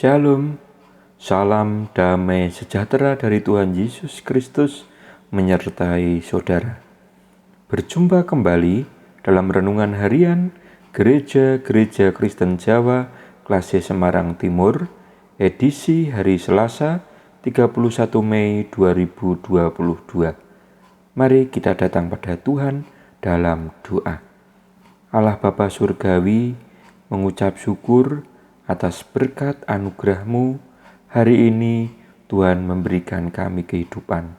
Shalom, salam damai sejahtera dari Tuhan Yesus Kristus menyertai saudara. Berjumpa kembali dalam renungan harian Gereja Kristen Jawa Klase Semarang Timur, edisi hari Selasa 31 Mei 2022. Mari kita datang pada Tuhan dalam doa. Allah Bapa Surgawi, mengucap syukur atas berkat anugerah-Mu. Hari ini Tuhan memberikan kami kehidupan.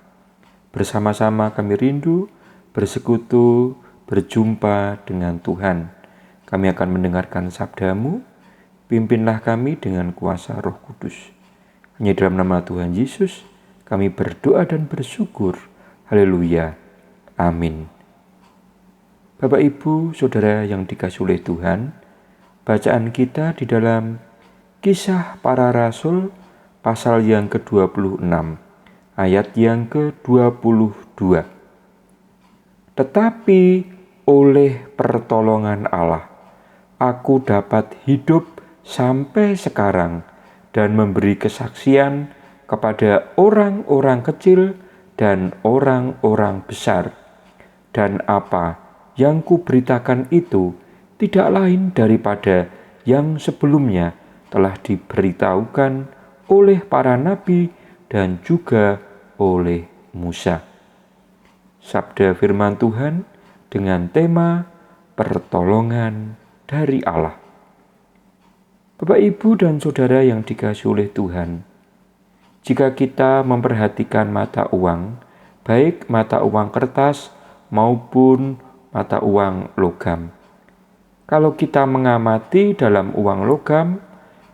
Bersama-sama kami rindu bersekutu, berjumpa dengan Tuhan. Kami akan mendengarkan sabda-Mu. Pimpinlah kami dengan kuasa Roh Kudus. Hanya dalam nama Tuhan Yesus kami berdoa dan bersyukur. Haleluya. Amin. Bapak, Ibu, Saudara yang dikasihi oleh Tuhan, bacaan kita di dalam Kisah Para Rasul pasal yang ke-26, ayat yang ke-22. Tetapi oleh pertolongan Allah, aku dapat hidup sampai sekarang dan memberi kesaksian kepada orang-orang kecil dan orang-orang besar. Dan apa yang kuberitakan itu tidak lain daripada yang sebelumnya telah diberitahukan oleh para nabi dan juga oleh Musa. Sabda firman Tuhan dengan tema pertolongan dari Allah. Bapak, Ibu, dan Saudara yang dikasihi oleh Tuhan, jika kita memperhatikan mata uang, baik mata uang kertas maupun mata uang logam, kalau kita mengamati dalam uang logam,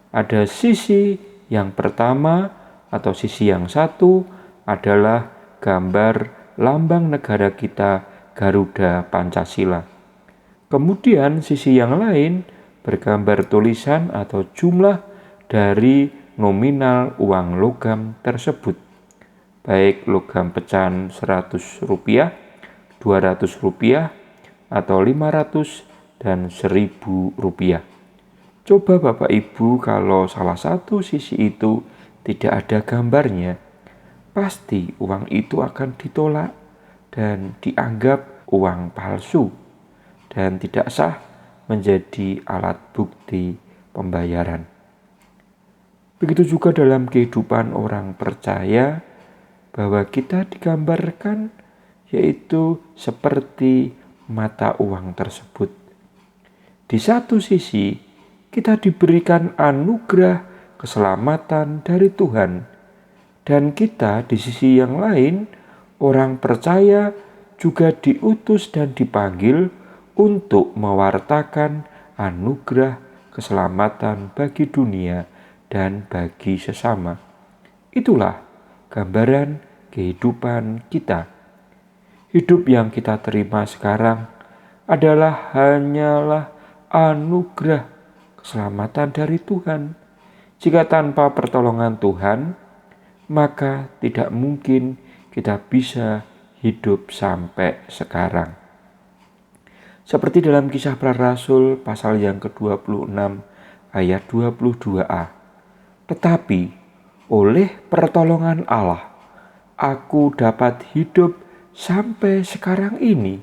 ada sisi yang pertama atau sisi yang satu adalah gambar lambang negara kita, Garuda Pancasila. Kemudian sisi yang lain bergambar tulisan atau jumlah dari nominal uang logam tersebut, baik logam pecahan Rp100, Rp200, atau Rp500 dan Rp1.000. Coba Bapak Ibu, kalau salah satu sisi itu tidak ada gambarnya, pasti uang itu akan ditolak dan dianggap uang palsu dan tidak sah menjadi alat bukti pembayaran. Begitu juga dalam kehidupan orang percaya, bahwa kita digambarkan yaitu seperti mata uang tersebut. Di satu sisi, kita diberikan anugerah keselamatan dari Tuhan. Dan kita di sisi yang lain, orang percaya juga diutus dan dipanggil untuk mewartakan anugerah keselamatan bagi dunia dan bagi sesama. Itulah gambaran kehidupan kita. Hidup yang kita terima sekarang adalah hanyalah anugerah keselamatan dari Tuhan. Jika tanpa pertolongan Tuhan, maka tidak mungkin kita bisa hidup sampai sekarang. Seperti dalam Kisah Para Rasul pasal yang ke-26 ayat 22a. Tetapi oleh pertolongan Allah, aku dapat hidup sampai sekarang ini.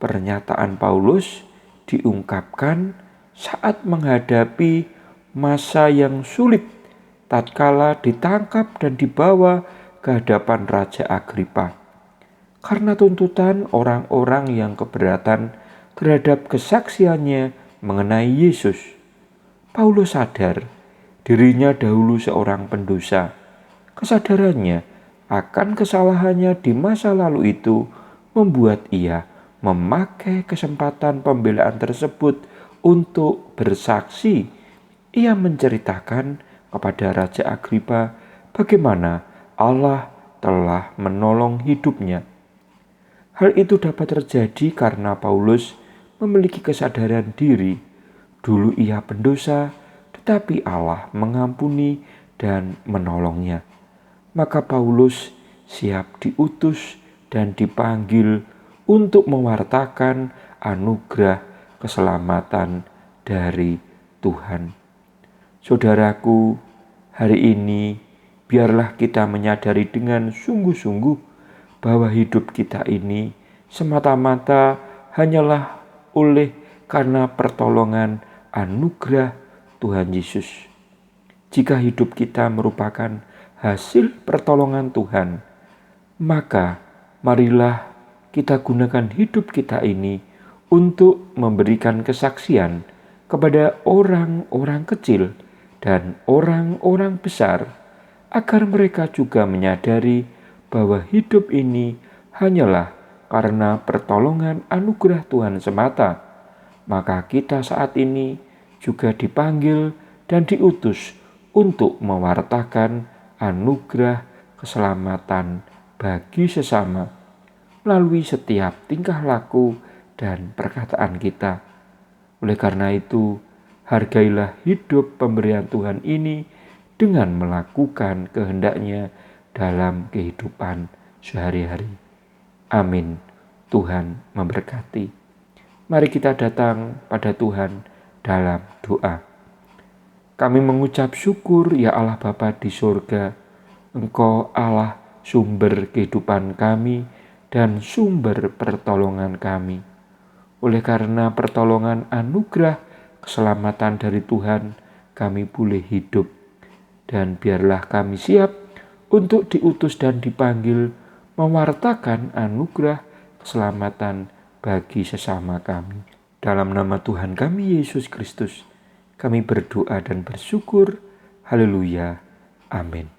Pernyataan Paulus diungkapkan saat menghadapi masa yang sulit tatkala ditangkap dan dibawa ke hadapan Raja Agripa karena tuntutan orang-orang yang keberatan terhadap kesaksiannya mengenai Yesus. Paulus sadar dirinya dahulu seorang pendosa. Kesadarannya akan kesalahannya di masa lalu itu membuat ia memakai kesempatan pembelaan tersebut untuk bersaksi. Ia menceritakan kepada Raja Agripa bagaimana Allah telah menolong hidupnya. Hal itu dapat terjadi karena Paulus memiliki kesadaran diri. Dulu ia pendosa, tetapi Allah mengampuni dan menolongnya. Maka Paulus siap diutus dan dipanggil untuk mewartakan anugerah keselamatan dari Tuhan. Saudaraku, hari ini biarlah kita menyadari dengan sungguh-sungguh bahwa hidup kita ini semata-mata hanyalah oleh karena pertolongan anugerah Tuhan Yesus. Jika hidup kita merupakan hasil pertolongan Tuhan, maka marilah kita gunakan hidup kita ini untuk memberikan kesaksian kepada orang-orang kecil dan orang-orang besar, agar mereka juga menyadari bahwa hidup ini hanyalah karena pertolongan anugerah Tuhan semata. Maka kita saat ini juga dipanggil dan diutus untuk mewartakan anugerah keselamatan bagi sesama melalui setiap tingkah laku dan perkataan kita. Oleh karena itu, hargailah hidup pemberian Tuhan ini dengan melakukan kehendaknya dalam kehidupan sehari-hari. Amin. Tuhan memberkati. Mari kita datang pada Tuhan dalam doa. Kami mengucap syukur ya Allah Bapa di surga. Engkau Allah sumber kehidupan kami dan sumber pertolongan kami. Oleh karena pertolongan anugerah keselamatan dari Tuhan, kami boleh hidup. Dan biarlah kami siap untuk diutus dan dipanggil mewartakan anugerah keselamatan bagi sesama kami. Dalam nama Tuhan kami Yesus Kristus, kami berdoa dan bersyukur. Haleluya. Amin.